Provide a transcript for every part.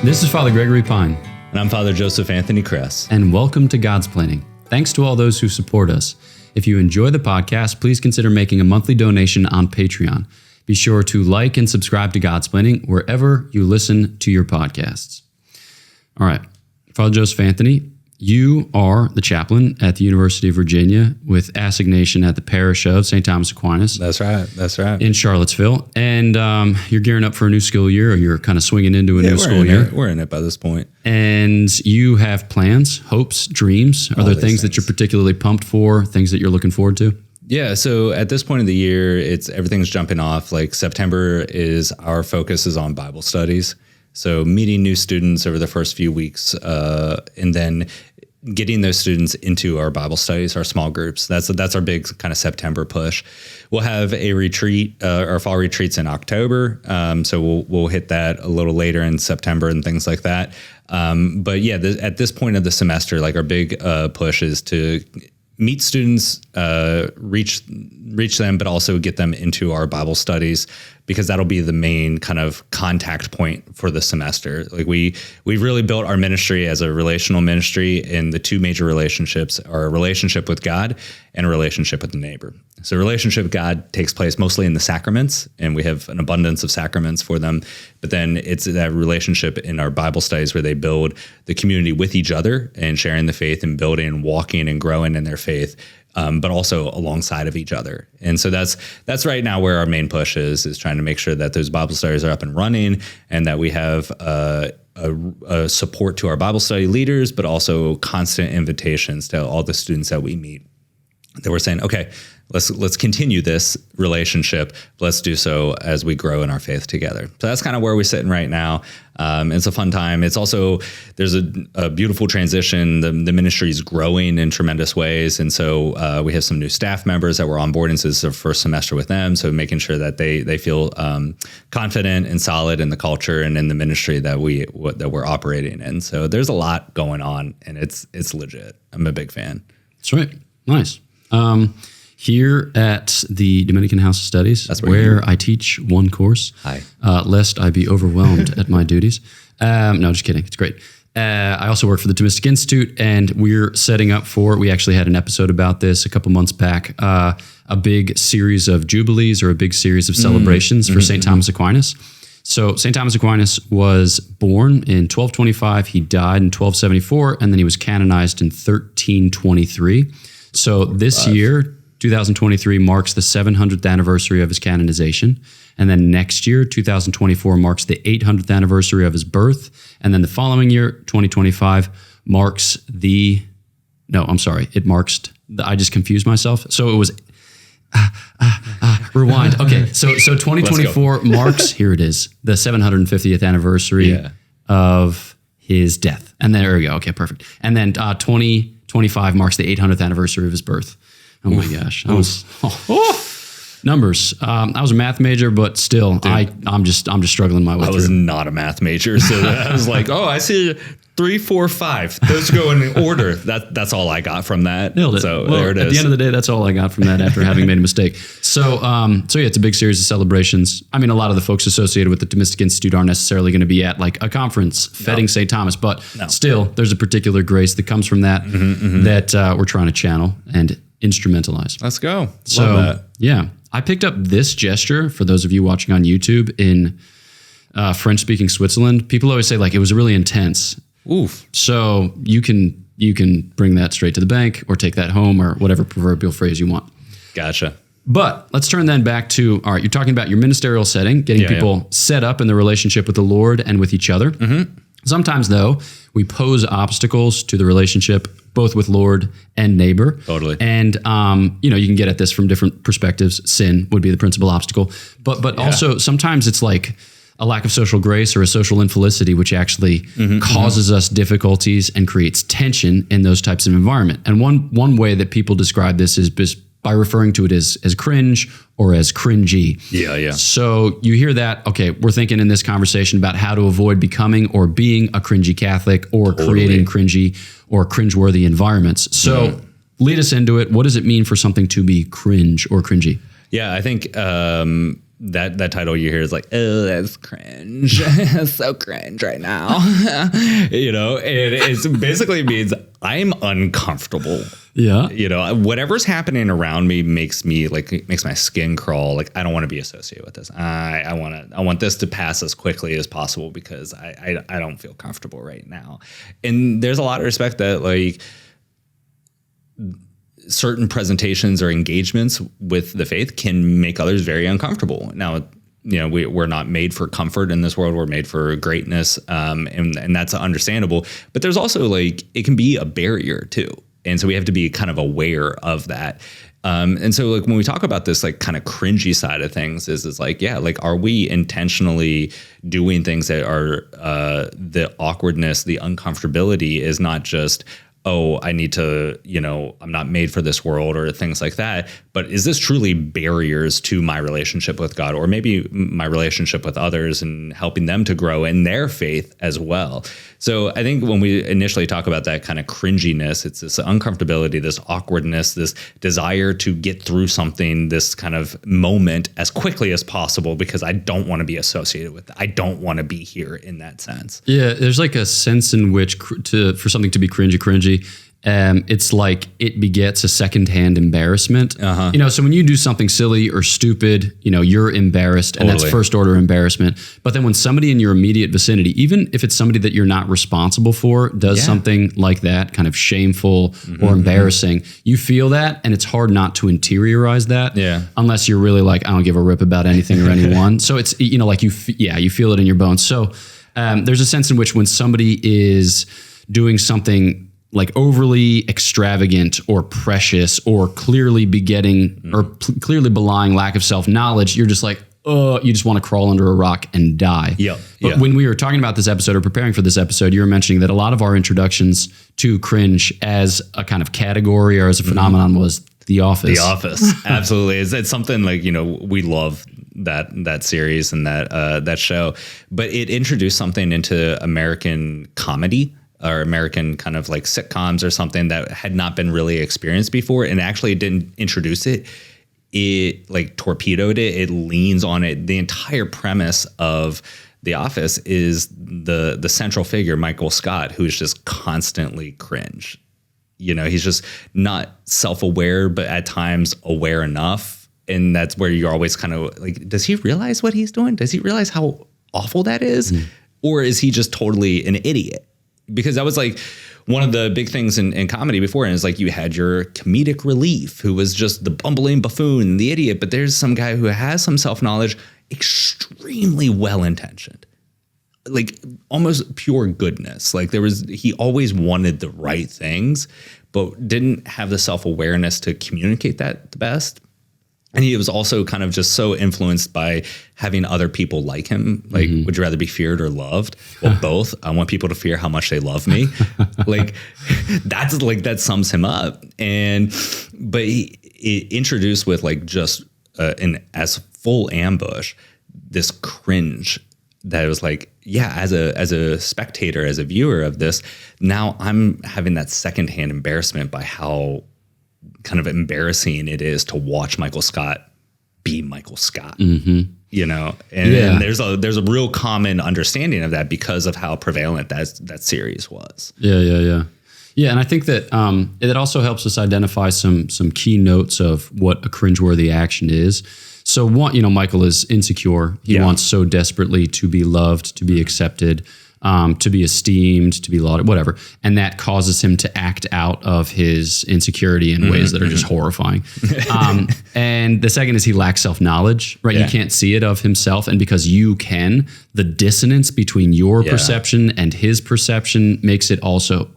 This is Father Gregory Pine. And I'm Father Joseph Anthony Kress. And welcome to God's Planning. Thanks to all those who support us. If you enjoy the podcast, please consider making a monthly donation on Patreon. Be sure to like and subscribe to God's Planning wherever you listen to your podcasts. All right, Father Joseph Anthony, you are the chaplain at the University of Virginia with assignation at the parish of St. Thomas Aquinas. That's right. In Charlottesville. And you're gearing up for a new school year, or you're kind of swinging into a new school year. We're in it by this point. And you have plans, hopes, dreams. Are there things that you're particularly pumped for, things that you're looking forward to? Yeah, so at this point of the year, everything's jumping off. Like September our focus is on Bible studies. So meeting new students over the first few weeks, and then getting those students into our Bible studies, our small groups. That's our big kind of September push. We'll have a retreat, our fall retreats in October. So we'll hit that a little later in September and things like that. But yeah, at this point of the semester, like our big push is to meet students, reach them, but also get them into our Bible studies, because that'll be the main kind of contact point for the semester. Like we really built our ministry as a relational ministry, and the two major relationships are a relationship with God and a relationship with the neighbor. So relationship with God takes place mostly in the sacraments, and we have an abundance of sacraments for them. But then it's that relationship in our Bible studies where they build the community with each other and sharing the faith and building and walking and growing in their faith, but also alongside of each other. And so that's right now where our main push is trying to make sure that those Bible studies are up and running, and that we have a support to our Bible study leaders, but also constant invitations to all the students that we meet, that we're saying, okay, let's continue this relationship. Let's do so as we grow in our faith together. So that's kind of where we're sitting right now. It's a fun time. It's also, there's a beautiful transition. The ministry is growing in tremendous ways. And so we have some new staff members that we're onboarding. So this is our first semester with them. So making sure that they feel confident and solid in the culture and in the ministry that we're operating in. So there's a lot going on, and it's legit. I'm a big fan. That's right. Nice. Here at the Dominican House of Studies, that's where I teach one course. Hi. Lest I be overwhelmed at my duties. No, just kidding. It's great. I also work for the Thomistic Institute, and we're setting up we actually had an episode about this a couple months back, a big series of jubilees, or a big series of celebrations for St. Thomas Aquinas. So St. Thomas Aquinas was born in 1225. He died in 1274, and then he was canonized in 1323. So this year, 2023, marks the 700th anniversary of his canonization. And then next year, 2024, marks the 800th anniversary of his birth. And then the following year, 2025, marks I just confused myself. So it was, rewind. Okay, so 2024 marks, here it is, the 750th anniversary of his death. And there we go. Okay, perfect. And then 2025 marks the 800th anniversary of his birth. Oh my gosh. Numbers. I was a math major, but still, dude, I'm just struggling my way through. I was not a math major, so I was like, I see 3, 4, 5. Those go in order. That's all I got from that. Nailed it. So well, there it is. At the end of the day, that's all I got from that after having made a mistake. So yeah, it's a big series of celebrations. I mean, a lot of the folks associated with the Thomistic Institute aren't necessarily going to be at like a conference feting St. Thomas, but still, there's a particular grace that comes from that that we're trying to channel and instrumentalize. Let's go. So, love that. Yeah. I picked up this gesture for those of you watching on YouTube in French-speaking Switzerland. People always say like it was really intense. Oof. So you can bring that straight to the bank, or take that home, or whatever proverbial phrase you want. Gotcha. But let's turn then back to, all right, you're talking about your ministerial setting, getting people set up in the relationship with the Lord and with each other. Mm-hmm. Sometimes, though, we pose obstacles to the relationship, both with Lord and neighbor. Totally. And, you can get at this from different perspectives. Sin would be the principal obstacle. But also sometimes it's like a lack of social grace or a social infelicity, which actually causes us difficulties and creates tension in those types of environment. And one way that people describe this is by referring to it as cringe or as cringey. Yeah. So you hear that, okay, we're thinking in this conversation about how to avoid becoming or being a cringy Catholic, or creating cringy or cringeworthy environments. So lead us into it. What does it mean for something to be cringe or cringy? Yeah, I think that title you hear is like, oh, that's cringe. That's so cringe right now. And it basically means I'm uncomfortable. Yeah. Whatever's happening around me makes my skin crawl. Like, I don't want to be associated with this. I want this to pass as quickly as possible because I don't feel comfortable right now. And there's a lot of respect that like certain presentations or engagements with the faith can make others very uncomfortable. Now, we're not made for comfort in this world. We're made for greatness. And that's understandable. But there's also like, it can be a barrier too. And so we have to be kind of aware of that. And so like when we talk about this like kind of cringy side of things is like, yeah, like, are we intentionally doing things that are the awkwardness, the uncomfortability is not just, oh, I need to, I'm not made for this world or things like that. But is this truly barriers to my relationship with God or maybe my relationship with others and helping them to grow in their faith as well? So I think when we initially talk about that kind of cringiness, it's this uncomfortability, this awkwardness, this desire to get through something, this kind of moment as quickly as possible because I don't want to be associated with it. I don't want to be here in that sense. Yeah, there's like a sense in which for something to be cringy, it's like it begets a secondhand embarrassment. So when you do something silly or stupid, you're embarrassed and that's first order embarrassment. But then when somebody in your immediate vicinity, even if it's somebody that you're not responsible for, does something like that, kind of shameful or embarrassing, you feel that and it's hard not to interiorize that unless you're really like, I don't give a rip about anything or anyone. So it's, like you feel it in your bones. So there's a sense in which when somebody is doing something like overly extravagant or precious or clearly begetting or clearly belying lack of self-knowledge, you're just like, oh, you just want to crawl under a rock and die. But when we were talking about this episode or preparing for this episode, you were mentioning that a lot of our introductions to cringe as a kind of category or as a phenomenon was The Office. The Office, absolutely. It's something like, we love that series and that show, but it introduced something into American comedy or American kind of like sitcoms or something that had not been really experienced before. And actually didn't introduce it. It like torpedoed it. It leans on it. The entire premise of The Office is the central figure, Michael Scott, who's just constantly cringe. He's just not self-aware, but at times aware enough. And that's where you're always kind of like, does he realize what he's doing? Does he realize how awful that is? Or is he just totally an idiot? Because that was like one of the big things in comedy before. And it's like you had your comedic relief who was just the bumbling buffoon, the idiot. But there's some guy who has some self-knowledge, extremely well-intentioned, like almost pure goodness. Like he always wanted the right things, but didn't have the self-awareness to communicate that the best. And he was also kind of just so influenced by having other people like him. Like, would you rather be feared or loved? Well, both. I want people to fear how much they love me. That sums him up. But he introduced with like just as full ambush, this cringe that was like, yeah, as a spectator, as a viewer of this, now I'm having that secondhand embarrassment by how kind of embarrassing it is to watch Michael Scott be Michael Scott, and there's a real common understanding of that because of how prevalent that series was. Yeah. And I think that it also helps us identify some key notes of what a cringeworthy action is. So one, Michael is insecure. He wants so desperately to be loved, to be accepted, to be esteemed, to be lauded, whatever. And that causes him to act out of his insecurity in ways that are just horrifying. And the second is he lacks self-knowledge, right? Yeah. You can't see it of himself. And because you can, the dissonance between your perception and his perception makes it also,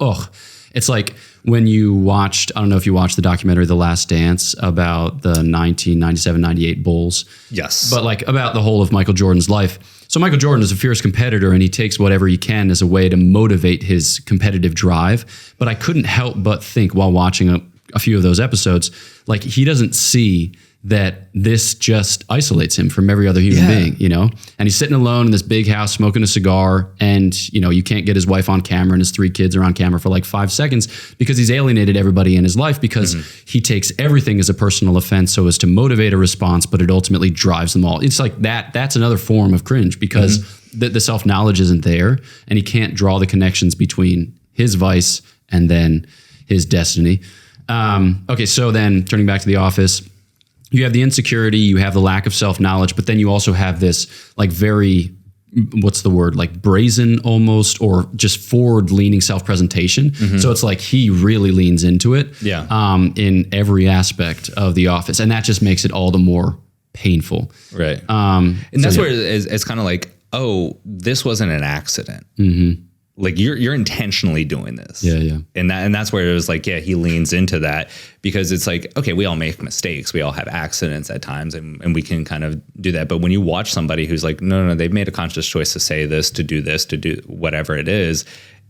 it's like when you watched, I don't know if you watched the documentary The Last Dance about the 1997-98 Bulls. Yes. But like about the whole of Michael Jordan's life. So Michael Jordan is a fierce competitor and he takes whatever he can as a way to motivate his competitive drive. But I couldn't help but think while watching a few of those episodes, like he doesn't see that this just isolates him from every other human being, you know? And he's sitting alone in this big house smoking a cigar, and, you know, you can't get his wife on camera, and his 3 kids are on camera for like 5 seconds because he's alienated everybody in his life because he takes everything as a personal offense so as to motivate a response, but it ultimately drives them all. It's like that's another form of cringe because the self-knowledge isn't there, and he can't draw the connections between his vice and then his destiny. Okay, so then turning back to The Office, you have the insecurity, you have the lack of self-knowledge, but then you also have this like very, what's the word, like brazen almost, or just forward-leaning self-presentation. So it's like he really leans into it in every aspect of The Office, and that just makes it all the more painful. Right. And that's where it's kind of like, oh, this wasn't an accident. Like you're intentionally doing this. And that's where it was like, he leans into that because it's like, okay, we all make mistakes. We all have accidents at times and we can kind of do that. But when you watch somebody who's like, no, they've made a conscious choice to say this, to do whatever it is,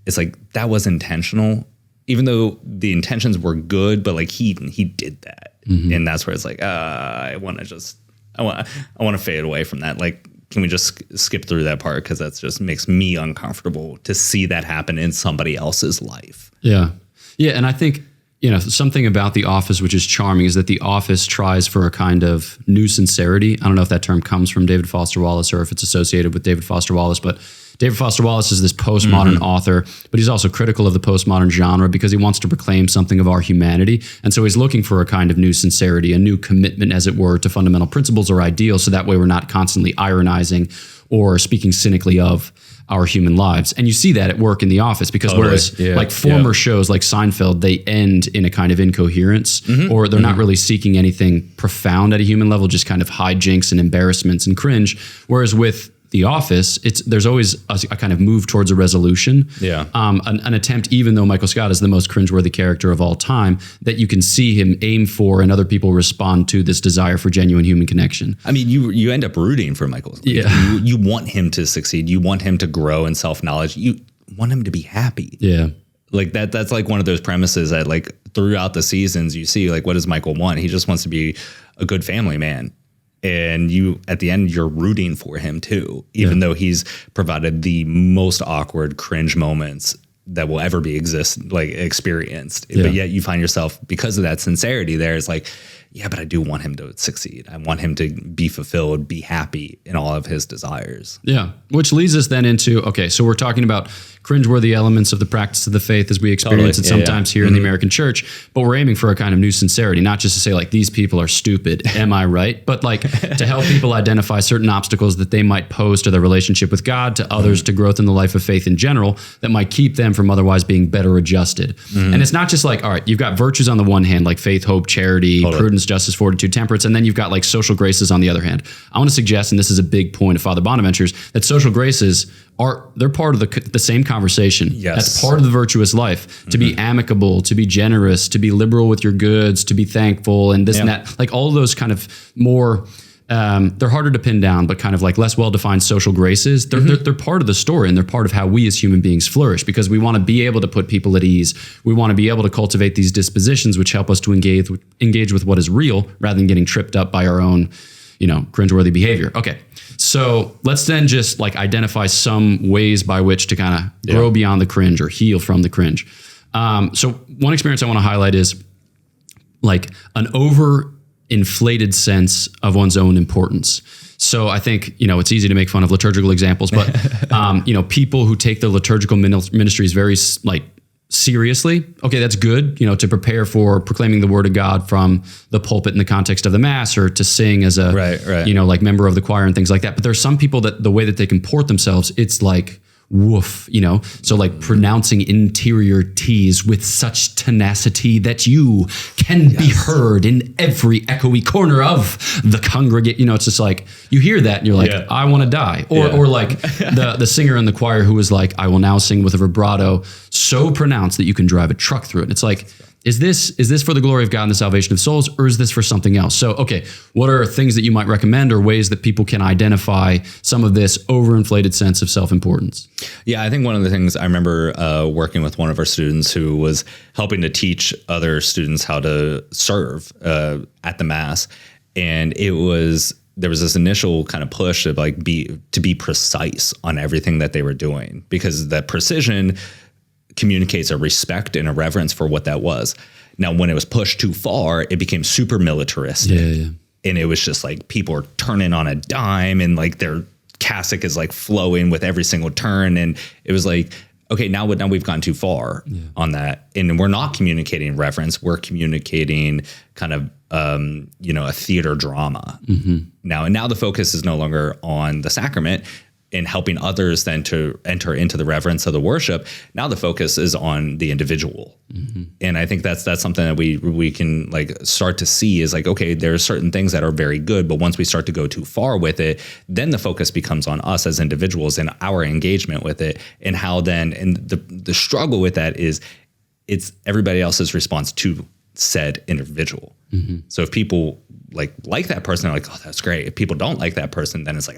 it's like, that was intentional, even though the intentions were good, but like he did that. And that's where it's like, I want to fade away from that. Like, can we just skip through that part? Because that just makes me uncomfortable to see that happen in somebody else's life. Yeah. And I think, you know, something about The Office, which is charming, is that The Office tries for a kind of new sincerity. I don't know if that term comes from David Foster Wallace or if it's associated with David Foster Wallace, but David Foster Wallace is this postmodern author, but he's also critical of the postmodern genre because he wants to proclaim something of our humanity. And so he's looking for a kind of new sincerity, a new commitment, as it were, to fundamental principles or ideals. So that way we're not constantly ironizing or speaking cynically of our human lives. And you see that at work in The Office because whereas like former shows like Seinfeld, they end in a kind of incoherence or they're not really seeking anything profound at a human level, just kind of hijinks and embarrassments and cringe. Whereas with The Office, there's always a kind of move towards a resolution. An attempt, even though Michael Scott is the most cringeworthy character of all time, that you can see him aim for and other people respond to this desire for genuine human connection. I mean, you end up rooting for Michael. You want him to succeed. You want him to grow in self-knowledge. You want him to be happy. Like that's like one of those premises that like throughout the seasons you see like, what does Michael want? He just wants to be a good family man. And you, at the end, you're rooting for him too, even though he's provided the most awkward cringe moments that will ever be experienced. But yet you find yourself, because of that sincerity there, it's like, but I do want him to succeed. I want him to be fulfilled, be happy in all of his desires. Which leads us then into, okay, so we're talking about cringeworthy elements of the practice of the faith as we experience it sometimes here in the American church, but we're aiming for a kind of new sincerity, not just to say like, these people are stupid, am I right? But like to help people identify certain obstacles that they might pose to their relationship with God, to others, to growth in the life of faith in general, that might keep them from otherwise being better adjusted. And it's not just like, all right, you've got virtues on the one hand, like faith, hope, charity, prudence, justice, fortitude, temperance, and then you've got like social graces on the other hand. I want to suggest, and this is a big point of Father Bonaventure's, that social graces they're part of the same conversation. That's part of the virtuous life, to be amicable, to be generous, to be liberal with your goods, to be thankful, and this and that, like all of those kind of more, they're harder to pin down, but kind of like less well-defined social graces. They're part of the story, and they're part of how we as human beings flourish, because we want to be able to put people at ease. We want to be able to cultivate these dispositions which help us to engage with what is real rather than getting tripped up by our own, cringeworthy behavior. Okay. So let's then just like identify some ways by which to kind of grow beyond the cringe or heal from the cringe. So one experience I want to highlight is like an over-inflated sense of one's own importance. So I think, it's easy to make fun of liturgical examples, but, people who take the liturgical ministries very seriously. Okay, that's good, to prepare for proclaiming the word of God from the pulpit in the context of the mass, or to sing as a, member of the choir and things like that. But there's some people that the way that they comport themselves, it's like, woof, so like pronouncing interior T's with such tenacity that you can be heard in every echoey corner of the congregate. It's just like, you hear that and you're like, I want to die. Or like the singer in the choir who was like, I will now sing with a vibrato so pronounced that you can drive a truck through it. It's like, is this for the glory of God and the salvation of souls, or is this for something else? So, okay, what are things that you might recommend or ways that people can identify some of this overinflated sense of self-importance? Yeah, I think one of the things I remember working with one of our students who was helping to teach other students how to serve at the Mass. And there was this initial kind of push to like be precise on everything that they were doing, because the precision communicates a respect and a reverence for what that was. Now, when it was pushed too far, it became super militaristic. Yeah. And it was just like people are turning on a dime, and like their cassock is like flowing with every single turn. And it was like, okay, now we've gone too far on that. And we're not communicating reverence. We're communicating kind of, a theater drama. Now the focus is no longer on the sacrament and helping others then to enter into the reverence of the worship. Now the focus is on the individual. And I think that's something that we can like start to see is like, okay, there are certain things that are very good, but once we start to go too far with it, then the focus becomes on us as individuals and our engagement with it, and how then, and the struggle with that is it's everybody else's response to said individual. So if people like that person, they're like, oh, that's great. If people don't like that person, then it's like,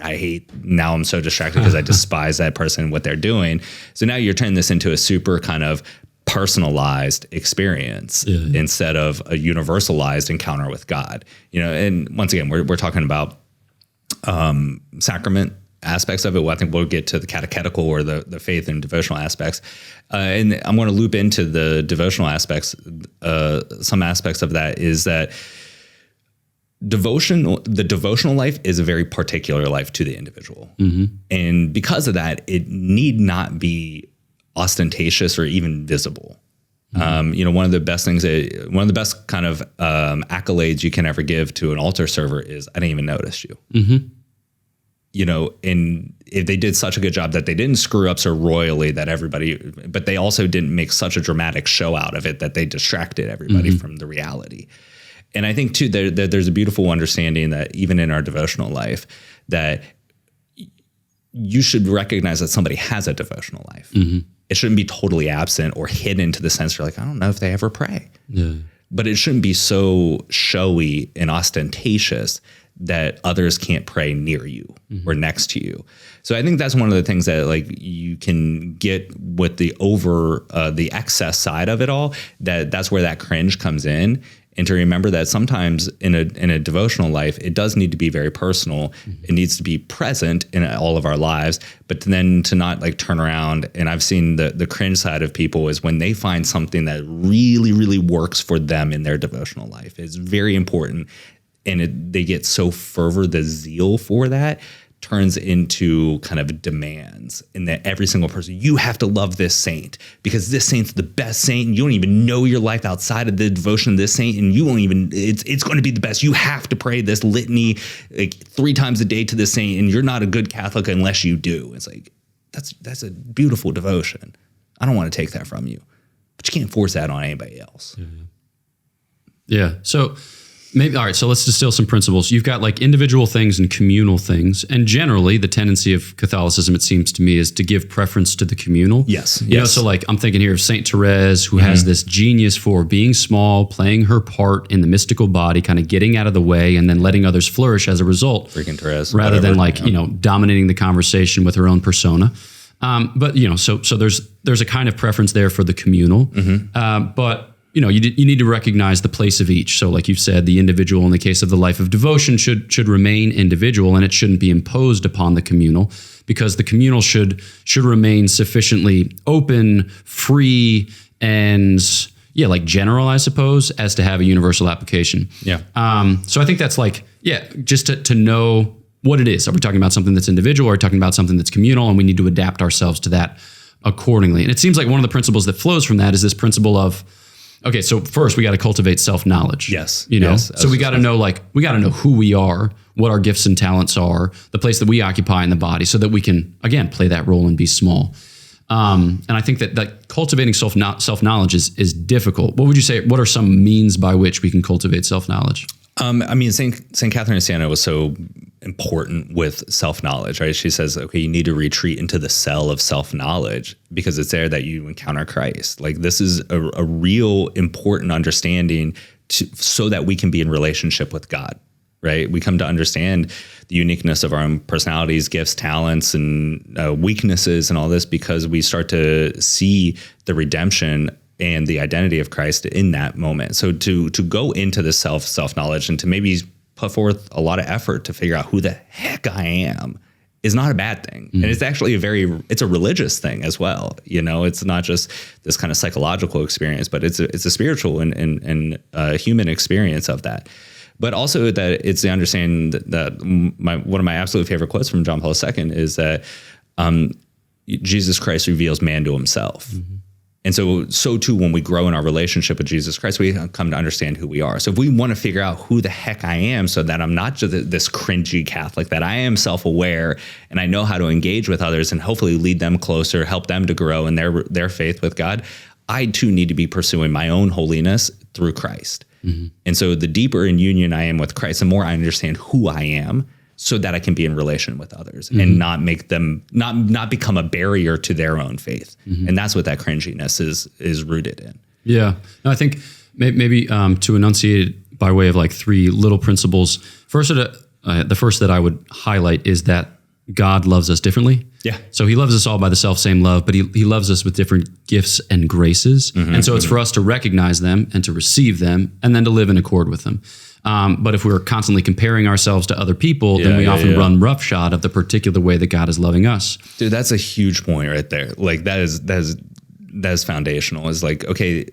now I'm so distracted because I despise that person, what they're doing. So now you're turning this into a super kind of personalized experience instead of a universalized encounter with God. And once again, we're talking about sacrament aspects of it. Well, I think we'll get to the catechetical or the faith and devotional aspects. And I'm going to loop into the devotional aspects. Some aspects of that is that the devotional life is a very particular life to the individual. And because of that, it need not be ostentatious or even visible. One of the best kind of accolades you can ever give to an altar server is, I didn't even notice you. And if they did such a good job that they didn't screw up so royally that but they also didn't make such a dramatic show out of it that they distracted everybody from the reality. And I think too, there's a beautiful understanding that even in our devotional life, that you should recognize that somebody has a devotional life. It shouldn't be totally absent or hidden to the sense you're like, I don't know if they ever pray. But it shouldn't be so showy and ostentatious that others can't pray near you or next to you. So I think that's one of the things that like you can get with the excess side of it all, that's where that cringe comes in. And to remember that sometimes in a devotional life, it does need to be very personal. It needs to be present in all of our lives, but then to not like turn around. And I've seen the cringe side of people is when they find something that really, really works for them in their devotional life. It's very important. And they get so fervor, the zeal for that turns into kind of demands, and that every single person, you have to love this saint because this saint's the best saint, and you don't even know your life outside of the devotion of this saint, and you won't even, it's going to be the best. You have to pray this litany like 3 times a day to the saint, and you're not a good Catholic unless you do. It's like, that's a beautiful devotion. I don't want to take that from you, but you can't force that on anybody else. Yeah. So maybe, all right, so let's distill some principles. You've got like individual things and communal things. And generally, the tendency of Catholicism, it seems to me, is to give preference to the communal. Yes. You know, so like I'm thinking here of Saint Therese, who has this genius for being small, playing her part in the mystical body, kind of getting out of the way, and then letting others flourish as a result. Freaking Therese. Rather than like, dominating the conversation with her own persona. But, so there's a kind of preference there for the communal. But you need to recognize the place of each. So like you've said, the individual in the case of the life of devotion should remain individual, and it shouldn't be imposed upon the communal, because the communal should remain sufficiently open, free, and like general, I suppose, as to have a universal application. Yeah. So I think that's like, just to know what it is. Are we talking about something that's individual, or are we talking about something that's communal, and we need to adapt ourselves to that accordingly. And it seems like one of the principles that flows from that is this principle of, okay, so first we got to cultivate self-knowledge. Yes. So we got to know, who we are, what our gifts and talents are, the place that we occupy in the body, so that we can, again, play that role and be small. And I think that cultivating self-knowledge is difficult. What would you say? What are some means by which we can cultivate self-knowledge? Saint Catherine of Siena was so important with self-knowledge, right? She says, okay, you need to retreat into the cell of self-knowledge, because it's there that you encounter Christ. Like, this is a real important understanding so that we can be in relationship with God, right? We come to understand the uniqueness of our own personalities, gifts, talents, and weaknesses and all this, because we start to see the redemption and the identity of Christ in that moment. So to go into the self-knowledge and to maybe put forth a lot of effort to figure out who the heck I am is not a bad thing. And it's actually it's a religious thing as well. You know, it's not just this kind of psychological experience, but it's a spiritual and human experience of that. But also that it's the understanding that one of my absolute favorite quotes from John Paul II is that Jesus Christ reveals man to himself. And so too, when we grow in our relationship with Jesus Christ, we come to understand who we are. So if we want to figure out who the heck I am so that I'm not just this cringy Catholic, that I am self-aware and I know how to engage with others and hopefully lead them closer, help them to grow in their faith with God, I too need to be pursuing my own holiness through Christ. And so the deeper in union I am with Christ, the more I understand who I am, so that I can be in relation with others and not make them not become a barrier to their own faith. And that's what that cringiness is rooted in. Yeah. No, I think maybe to enunciate it by way of like three little principles. First, the first that I would highlight is that God loves us differently. Yeah. So he loves us all by the self-same love, but he loves us with different gifts and graces. And so it's for us to recognize them and to receive them and then to live in accord with them. But if we're constantly comparing ourselves to other people, then we often run roughshod of the particular way that God is loving us. Dude, that's a huge point right there. Like that is foundational. It's like, okay,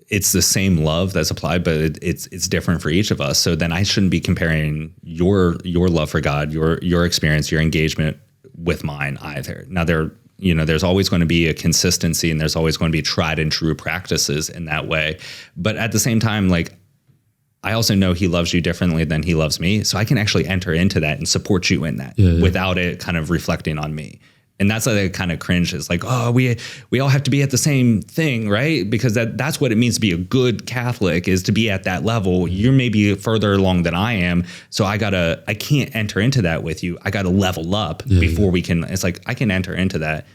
it's the same love that's applied, but it's different for each of us. So then I shouldn't be comparing your love for God, your experience, your engagement with mine either. Now there's always going to be a consistency and there's always going to be tried and true practices in that way. But at the same time, like, I also know he loves you differently than he loves me. So I can actually enter into that and support you in that without it kind of reflecting on me. And that's like a kind of cringe is like, oh, we all have to be at the same thing, right? Because that's what it means to be a good Catholic, is to be at that level. You're maybe further along than I am. So I can't enter into that with you. I got to level up before we can. It's like, I can enter into that,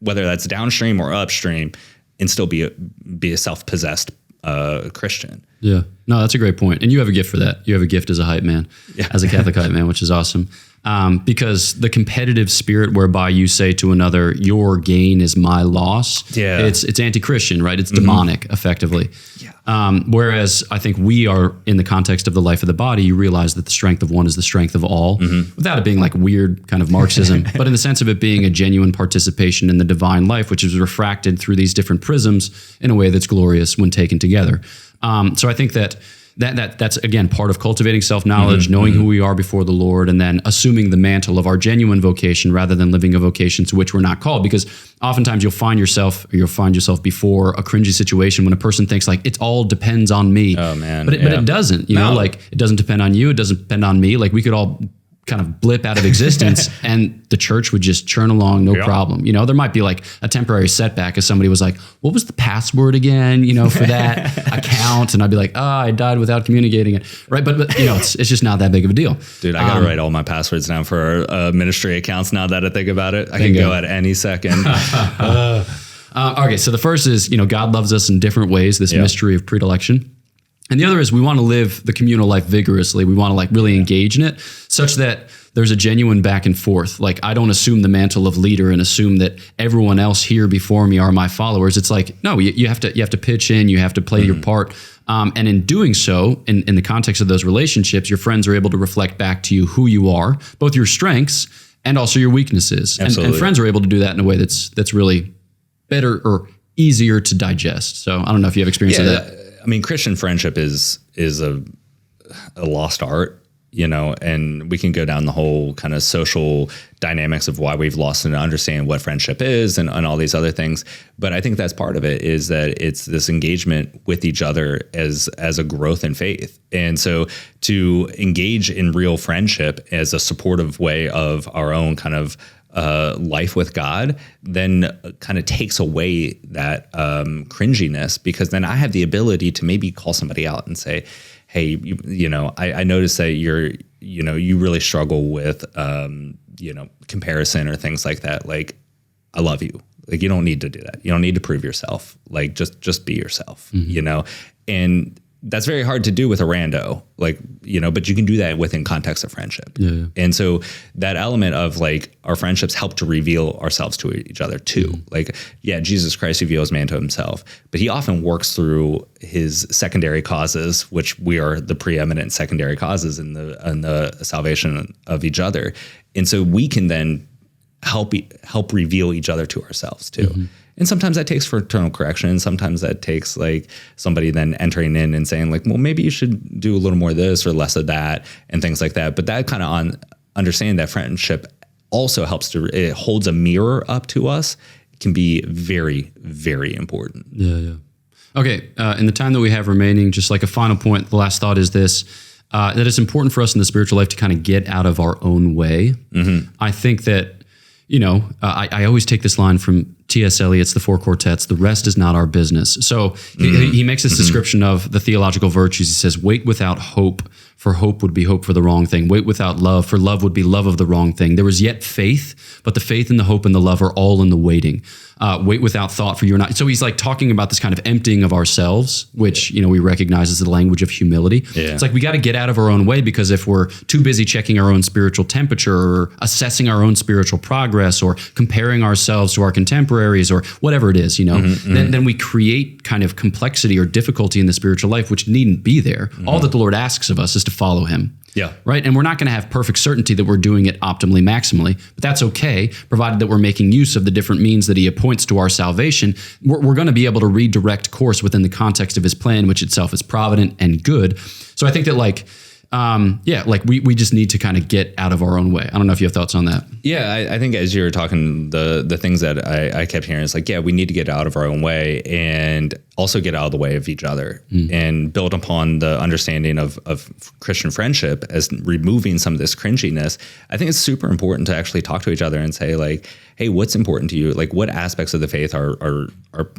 whether that's downstream or upstream, and still be a self-possessed Christian. Yeah. No, that's a great point. And you have a gift for that. You have a gift as a hype man, as a Catholic hype man, which is awesome. Because the competitive spirit whereby you say to another, your gain is my loss. Yeah. It's anti-Christian, right? It's demonic effectively. Yeah. Whereas I think we are in the context of the life of the body, you realize that the strength of one is the strength of all, without it being like weird kind of Marxism, but in the sense of it being a genuine participation in the divine life, which is refracted through these different prisms in a way that's glorious when taken together. So I think that's again part of cultivating self-knowledge, knowing who we are before the Lord, and then assuming the mantle of our genuine vocation rather than living a vocation to which we're not called. Because oftentimes you'll find yourself before a cringy situation when a person thinks like it all depends on me. Oh man, but it doesn't. You know, like it doesn't depend on you. It doesn't depend on me. Like we could all kind of blip out of existence and the church would just churn along, no problem. You know, there might be like a temporary setback if somebody was like, what was the password again, you know, for that account? And I'd be like, I died without communicating it. Right. But you know, it's just not that big of a deal. Dude, I got to write all my passwords down for ministry accounts now that I think about it. I can go at any second. Okay. So the first is, you know, God loves us in different ways, this mystery of predilection. And the other is we want to live the communal life vigorously. We want to like really engage in it such that there's a genuine back and forth. Like I don't assume the mantle of leader and assume that everyone else here before me are my followers. It's like, no, you have to pitch in, you have to play your part. And in doing so, in the context of those relationships, your friends are able to reflect back to you who you are, both your strengths and also your weaknesses. And friends are able to do that in a way that's really better or easier to digest. So I don't know if you have experience with that. I mean, Christian friendship is a lost art, you know, and we can go down the whole kind of social dynamics of why we've lost an understanding what friendship is and all these other things. But I think that's part of it, is that it's this engagement with each other as a growth in faith. And so to engage in real friendship as a supportive way of our own kind of life with God, then kind of takes away that cringiness, because then I have the ability to maybe call somebody out and say, hey, you know, I noticed that you really struggle with, comparison or things like that. Like, I love you. Like, you don't need to do that. You don't need to prove yourself. Like, just be yourself, you know? And that's very hard to do with a rando, like, but you can do that within context of friendship. Yeah. And so that element of like our friendships help to reveal ourselves to each other too. Like, Jesus Christ reveals man to himself, but he often works through his secondary causes, which we are the preeminent secondary causes in the salvation of each other. And so we can then help reveal each other to ourselves too. Mm-hmm. And sometimes that takes fraternal correction. And sometimes that takes like somebody then entering in and saying like, well, maybe you should do a little more of this or less of that and things like that. But that kind of understanding that friendship also helps it holds a mirror up to us, can be very, very important. Yeah. Okay. In the time that we have remaining, just like a final point, the last thought is this, that it's important for us in the spiritual life to kind of get out of our own way. Mm-hmm. I think that, I always take this line from T.S. Eliot's The Four Quartets, the rest is not our business. So he makes this description of the theological virtues. He says, wait without hope, for hope would be hope for the wrong thing. Wait without love, for love would be love of the wrong thing. There was yet faith, but the faith and the hope and the love are all in the waiting. Wait without thought, for you are not. So he's like talking about this kind of emptying of ourselves, which, we recognize as the language of humility. Yeah. It's like we got to get out of our own way, because if we're too busy checking our own spiritual temperature or assessing our own spiritual progress or comparing ourselves to our contemporaries or whatever it is, then we create kind of complexity or difficulty in the spiritual life, which needn't be there. Mm-hmm. All that the Lord asks of us is to follow him. Yeah. Right. And we're not going to have perfect certainty that we're doing it optimally, maximally, but that's okay, provided that we're making use of the different means that he appoints to our salvation. We're going to be able to redirect course within the context of his plan, which itself is provident and good. So I think that we just need to kind of get out of our own way. I don't know if you have thoughts on that. Yeah, I think as you were talking, the things that I kept hearing is like, we need to get out of our own way and also get out of the way of each other and build upon the understanding of Christian friendship as removing some of this cringiness. I think it's super important to actually talk to each other and say like, hey, what's important to you? Like, what aspects of the faith are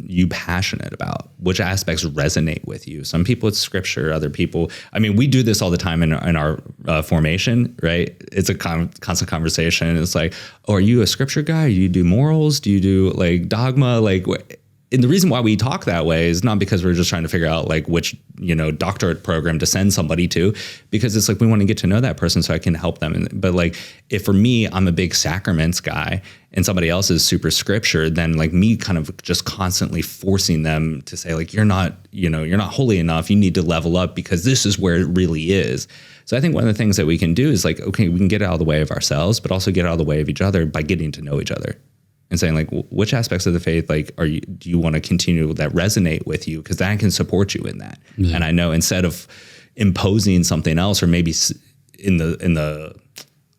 you passionate about? Which aspects resonate with you? Some people it's scripture, other people, we do this all the time in our formation, right? It's a constant conversation. It's like, oh, are you a scripture guy? Do you do morals? Do you do like dogma? And the reason why we talk that way is not because we're just trying to figure out like which, doctorate program to send somebody to, because it's like, we want to get to know that person so I can help them. But like, if for me, I'm a big sacraments guy and somebody else is super scripture, then like me kind of just constantly forcing them to say like, you're not holy enough. You need to level up because this is where it really is. So I think one of the things that we can do is like, okay, we can get out of the way of ourselves, but also get out of the way of each other by getting to know each other. And saying like, which aspects of the faith, like, do you want to continue that resonate with you? Because that can support you in that. Yeah. And I know instead of imposing something else, or maybe in the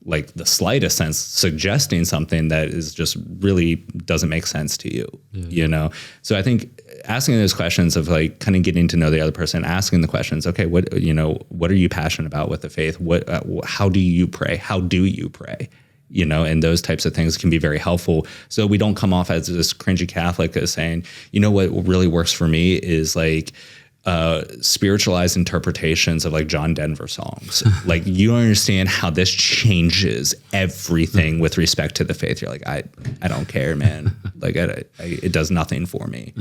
like the slightest sense, suggesting something that is just really doesn't make sense to you, So I think asking those questions of like kind of getting to know the other person, asking the questions, okay, what are you passionate about with the faith? How do you pray? How do you pray? And those types of things can be very helpful. So we don't come off as this cringy Catholic as saying, what really works for me is like spiritualized interpretations of like John Denver songs. Like, you don't understand how this changes everything with respect to the faith. You're like, I don't care, man. Like it does nothing for me.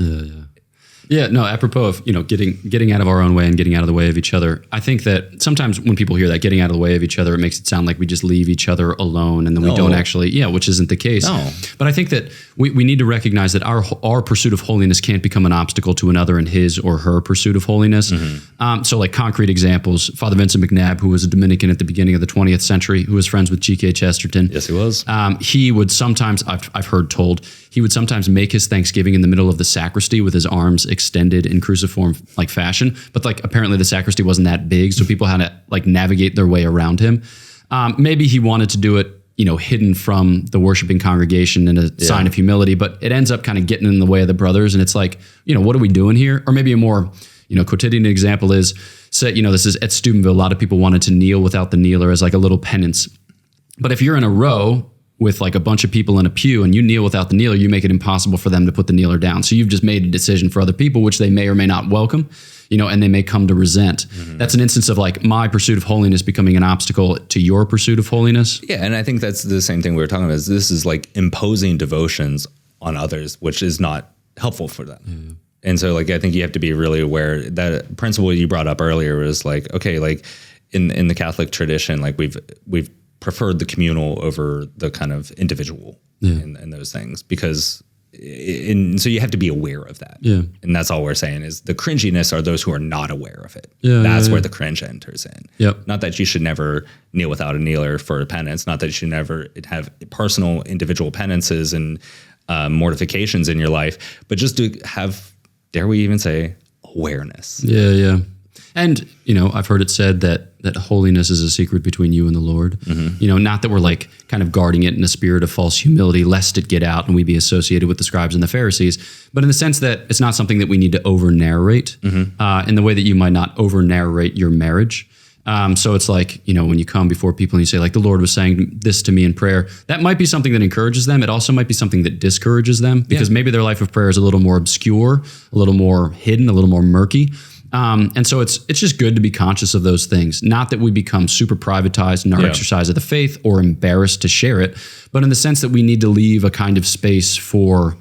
Yeah, no, apropos of, getting out of our own way and getting out of the way of each other. I think that sometimes when people hear that, getting out of the way of each other, it makes it sound like we just leave each other alone and then we don't actually, which isn't the case. No. But I think that we need to recognize that our pursuit of holiness can't become an obstacle to another in his or her pursuit of holiness. Mm-hmm. So like concrete examples, Father Vincent McNabb, who was a Dominican at the beginning of the 20th century, who was friends with G.K. Chesterton. Yes, he was. He would sometimes, I've heard told, he would sometimes make his Thanksgiving in the middle of the sacristy with his arms extended in cruciform like fashion. But like apparently the sacristy wasn't that big, so people had to like navigate their way around him. Maybe he wanted to do it, hidden from the worshiping congregation in a sign of humility, but it ends up kind of getting in the way of the brothers. And it's like, what are we doing here? Or maybe a more, quotidian example is, say, this is at Steubenville. A lot of people wanted to kneel without the kneeler as like a little penance. But if you're in a row with like a bunch of people in a pew and you kneel without the kneeler, you make it impossible for them to put the kneeler down. So you've just made a decision for other people, which they may or may not welcome, and they may come to resent. Mm-hmm. That's an instance of like my pursuit of holiness becoming an obstacle to your pursuit of holiness. Yeah. And I think that's the same thing we were talking about, is this is like imposing devotions on others, which is not helpful for them. Mm-hmm. And so like, I think you have to be really aware that principle you brought up earlier was like, okay, like in the Catholic tradition, like we've preferred the communal over the kind of individual in those things because so you have to be aware of that. Yeah. And that's all we're saying is the cringiness are those who are not aware of it. Yeah, That's where the cringe enters in. Yep. Not that you should never kneel without a kneeler for penance. Not that you should never have personal individual penances and mortifications in your life, but just to have, dare we even say, awareness. Yeah, yeah. And, I've heard it said that holiness is a secret between you and the Lord. Not that we're like kind of guarding it in a spirit of false humility, lest it get out and we be associated with the scribes and the Pharisees, but in the sense that it's not something that we need to over-narrate in the way that you might not over-narrate your marriage. So it's like, when you come before people and you say like, the Lord was saying this to me in prayer, that might be something that encourages them. It also might be something that discourages them because maybe their life of prayer is a little more obscure, a little more hidden, a little more murky. And so it's just good to be conscious of those things. Not that we become super privatized in our exercise of the faith or embarrassed to share it, but in the sense that we need to leave a kind of space for,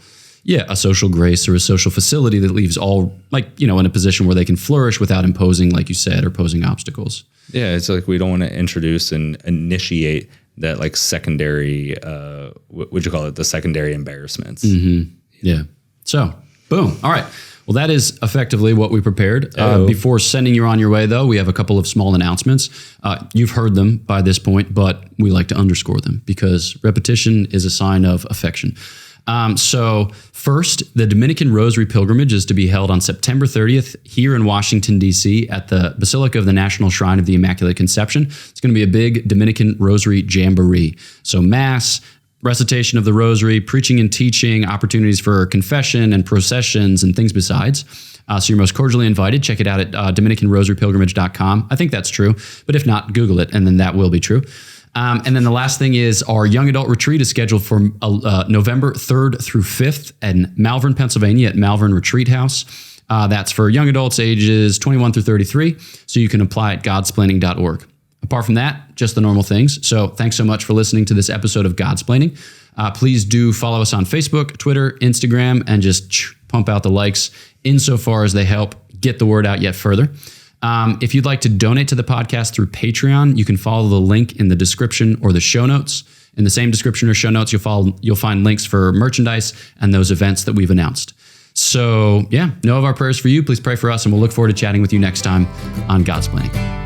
a social grace or a social facility that leaves all in a position where they can flourish without imposing, like you said, or posing obstacles. Yeah, it's like we don't want to introduce and initiate that like secondary, what you call it, the secondary embarrassments. Yeah. So, boom. All right. Well, that is effectively what we prepared. Before sending you on your way, though, we have a couple of small announcements. You've heard them by this point, but we like to underscore them because repetition is a sign of affection. So first, the Dominican Rosary Pilgrimage is to be held on September 30th here in Washington, D.C. at the Basilica of the National Shrine of the Immaculate Conception. It's going to be a big Dominican Rosary Jamboree. So Mass, recitation of the Rosary, preaching and teaching, opportunities for confession and processions and things besides. So you're most cordially invited. Check it out at DominicanRosaryPilgrimage.com. I think that's true, but if not, Google it, and then that will be true. And then the last thing is our young adult retreat is scheduled for November 3rd through 5th in Malvern, Pennsylvania at Malvern Retreat House. That's for young adults ages 21 through 33. So you can apply at godsplaining.org. Apart from that, just the normal things. So thanks so much for listening to this episode of Godsplaining. Please do follow us on Facebook, Twitter, Instagram, and just pump out the likes insofar as they help get the word out yet further. If you'd like to donate to the podcast through Patreon, you can follow the link in the description or the show notes. In the same description or show notes, you'll find links for merchandise and those events that we've announced. So know of our prayers for you. Please pray for us, and we'll look forward to chatting with you next time on Godsplaining.